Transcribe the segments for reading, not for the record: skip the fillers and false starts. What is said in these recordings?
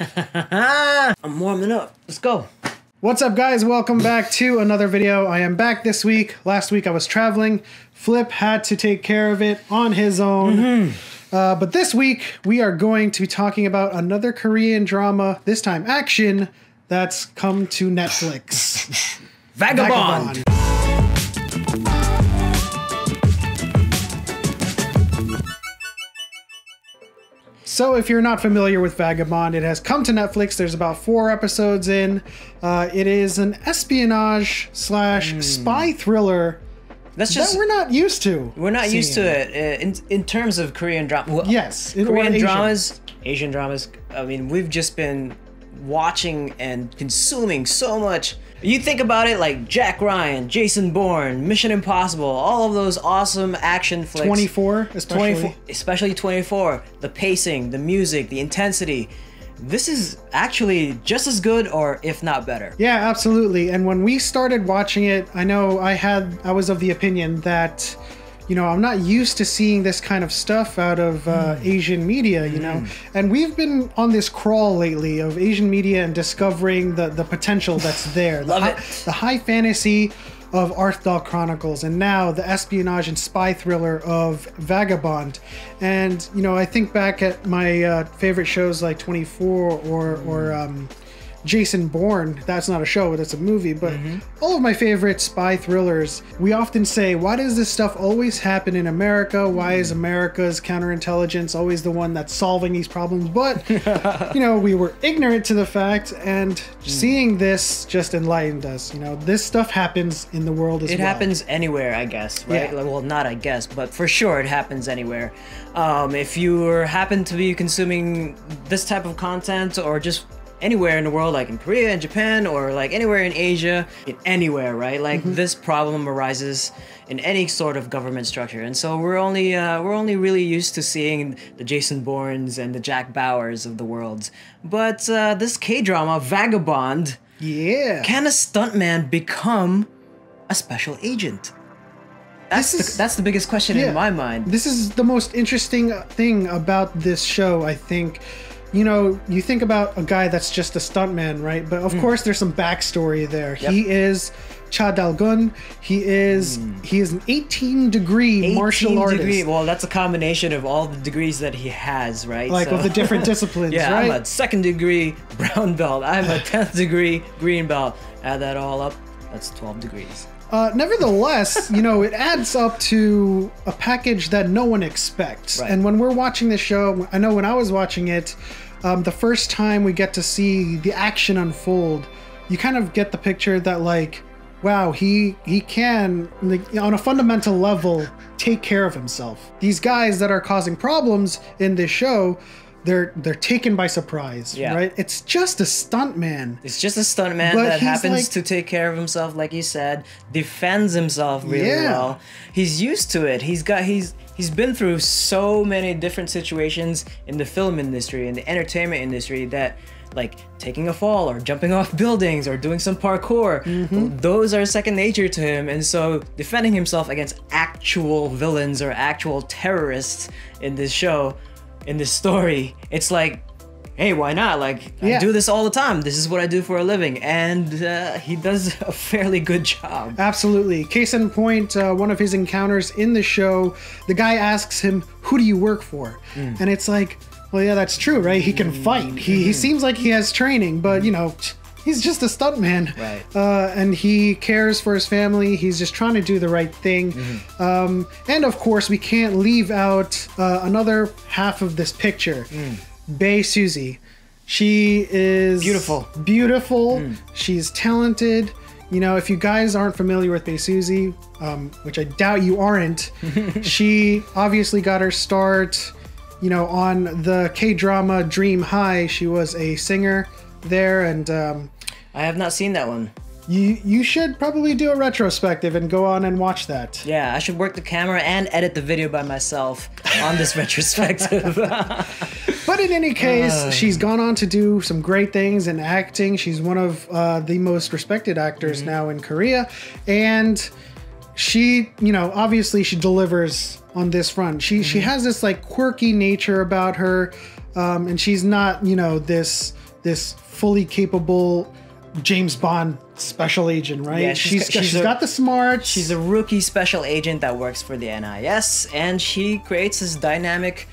I'm warming up. Let's go. What's up, guys? Welcome back to another video. I am back this week. Last week I was traveling. Flip had to take care of it on his own. But this week we are going to be talking about another Korean drama, this time action, that's come to Netflix. Vagabond. So if you're not familiar with Vagabond, it has come to Netflix. There's about 4 episodes in. It is an espionage slash spy thriller that we're not used to. We're not used to it in terms of Korean drama. Well, yes, Korean dramas, Asian dramas. I mean, we've just been watching and consuming so much. You think about it, like Jack Ryan, Jason Bourne, Mission Impossible, all of those awesome action flicks. 24, especially 24. The pacing, the music, the intensity. This is actually just as good, or if not better. Yeah, absolutely. And when we started watching it, I know I was of the opinion that, you know, I'm not used to seeing this kind of stuff out of Asian media, you know, and we've been on this crawl lately of Asian media and discovering the potential that's there. Love it. The high fantasy of Arthdal Chronicles, and now the espionage and spy thriller of Vagabond. And, you know, I think back at my favorite shows like 24 or Jason Bourne. That's not a show, but that's a movie. But all of my favorite spy thrillers, we often say, why does this stuff always happen in America? Why is America's counterintelligence always the one that's solving these problems? But, you know, we were ignorant to the fact, and seeing this just enlightened us. You know, this stuff happens in the world as well. It happens anywhere, I guess, right? Yeah. Well, not I guess, but for sure it happens anywhere. If you happen to be consuming this type of content, or just anywhere in the world, like in Korea and Japan, or like anywhere in Asia, anywhere, right? Like this problem arises in any sort of government structure, and so we're only really used to seeing the Jason Bournes and the Jack Bauers of the world. But this K-drama, Vagabond, can a stuntman become a special agent? That's the biggest question in my mind. This is the most interesting thing about this show, I think. You know, you think about a guy that's just a stuntman, right? But of course, there's some backstory there. Yep. He is Cha Dal-gun. He is an 18-degree martial artist. Well, that's a combination of all the degrees that he has, right? Like of the different disciplines, yeah, right? I'm a 2nd degree brown belt. I'm a 10th degree green belt. Add that all up, that's 12 degrees. Nevertheless, you know, it adds up to a package that no one expects. Right. And when we're watching this show, I know when I was watching it, the first time we get to see the action unfold, you kind of get the picture that, like, wow, he can, like, on a fundamental level, take care of himself. These guys that are causing problems in this show, they're taken by surprise, right? It's just a stuntman. It's just a stuntman that happens to take care of himself, like you said, defends himself really well. He's used to it. He's been through so many different situations in the film industry and the entertainment industry that, like, taking a fall or jumping off buildings or doing some parkour, those are second nature to him. And so defending himself against actual villains or actual terrorists in this show, in this story, it's like, hey, why not? Like, I do this all the time. This is what I do for a living. And he does a fairly good job. Absolutely. Case in point, one of his encounters in the show, the guy asks him, who do you work for? And it's like, well, yeah, that's true, right? He can fight. He seems like he has training, but, you know, he's just a stuntman. Right. And he cares for his family. He's just trying to do the right thing. And of course, we can't leave out another half of this picture. Bae Suzy. She is beautiful. She's talented. You know, if you guys aren't familiar with Bae Suzy, which I doubt you aren't, she obviously got her start, you know, on the K-drama Dream High. She was a singer there, and I have not seen that one. You should probably do a retrospective and go on and watch that. Yeah, I should work the camera and edit the video by myself on this retrospective. But in any case, she's gone on to do some great things in acting. She's one of the most respected actors now in Korea, and she, you know, obviously she delivers on this front. She has this like quirky nature about her, and she's not, you know, this this fully capable James Bond special agent, right? Yeah, she's got the smarts. She's a rookie special agent that works for the NIS, and she creates this dynamic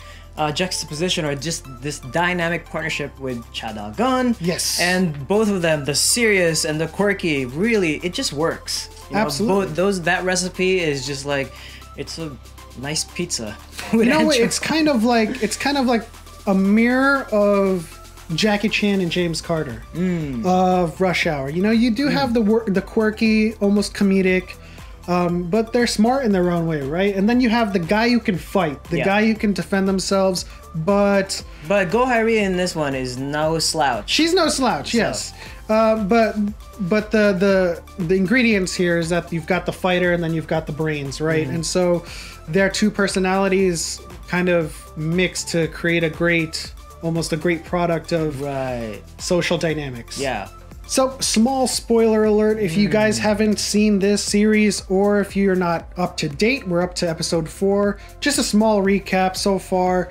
juxtaposition, or just this dynamic partnership with Cha Dal-gun. Yes. And both of them, the serious and the quirky, really, it just works. You know, absolutely. That recipe is just like, it's a nice pizza. You know, it's kind of like a mirror of Jackie Chan and James Carter of Rush Hour. You know, you do have the quirky, almost comedic, but they're smart in their own way, right? And then you have the guy who can fight, the guy who can defend themselves, but Go Hairi in this one is no slouch. She's no slouch, yes. But the ingredients here is that you've got the fighter and then you've got the brains, right? And so their two personalities kind of mix to create almost a great product of social dynamics. Yeah. So, small spoiler alert, if you guys haven't seen this series, or if you're not up to date, we're up to episode 4. Just a small recap so far.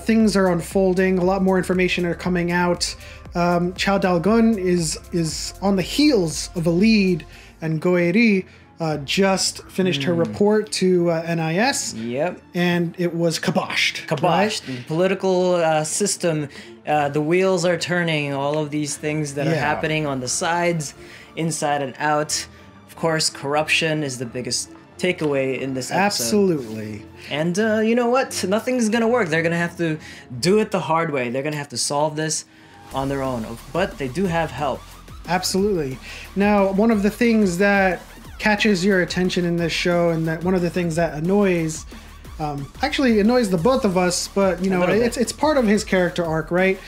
Things are unfolding, a lot more information are coming out. Cha Dal-gun is on the heels of a lead, and Goeri just finished her report to NIS. Yep. And it was kiboshed. Right? The political system, the wheels are turning, all of these things that are happening on the sides, inside and out. Of course, corruption is the biggest takeaway in this episode. Absolutely. And you know what? Nothing's going to work. They're going to have to do it the hard way. They're going to have to solve this on their own. But they do have help. Absolutely. Now, one of the things that catches your attention in this show, and that one of the things that annoys the both of us, but you know, it's part of his character arc, right?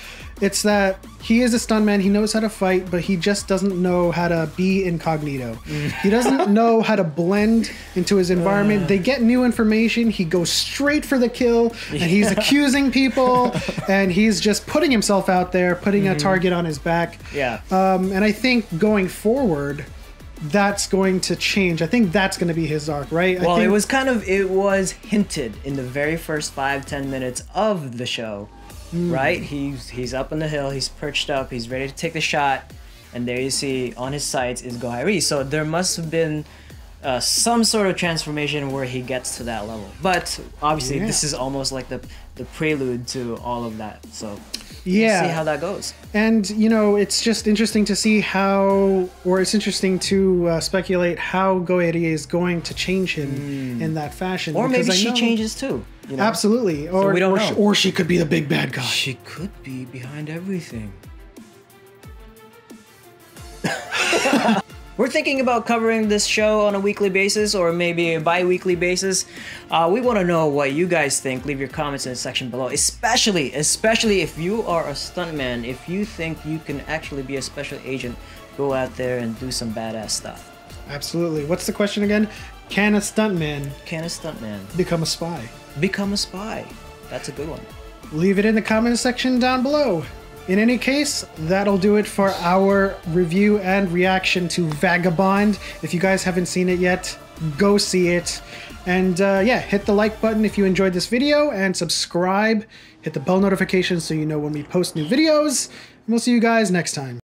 It's that he is a stuntman, he knows how to fight, but he just doesn't know how to be incognito. He doesn't know how to blend into his environment. They get new information, he goes straight for the kill, and he's accusing people, and he's just putting himself out there, putting a target on his back. Yeah. And I think going forward, that's going to change. I think that's going to be his arc, right? Well, it was hinted in the very first 5-10 minutes of the show, right? He's up on the hill, he's perched up, he's ready to take the shot, and there you see on his sights is Go Hairi. So there must have been some sort of transformation where he gets to that level. But obviously, this is almost like the prelude to all of that. So we'll see how that goes. And you know, it's just interesting to see it's interesting to speculate how Go Hairi is going to change him in that fashion. Or maybe she changes too. You know? Absolutely. Or we don't know. Or she could be the big bad guy. She could be behind everything. We're thinking about covering this show on a weekly basis, or maybe a bi-weekly basis. We want to know what you guys think. Leave your comments in the section below, especially if you are a stuntman. If you think you can actually be a special agent, go out there and do some badass stuff. Absolutely. What's the question again? Can a stuntman become a spy? Become a spy. That's a good one. Leave it in the comment section down below. In any case, that'll do it for our review and reaction to Vagabond. If you guys haven't seen it yet, go see it. And hit the like button if you enjoyed this video, and subscribe. Hit the bell notification so you know when we post new videos. And we'll see you guys next time.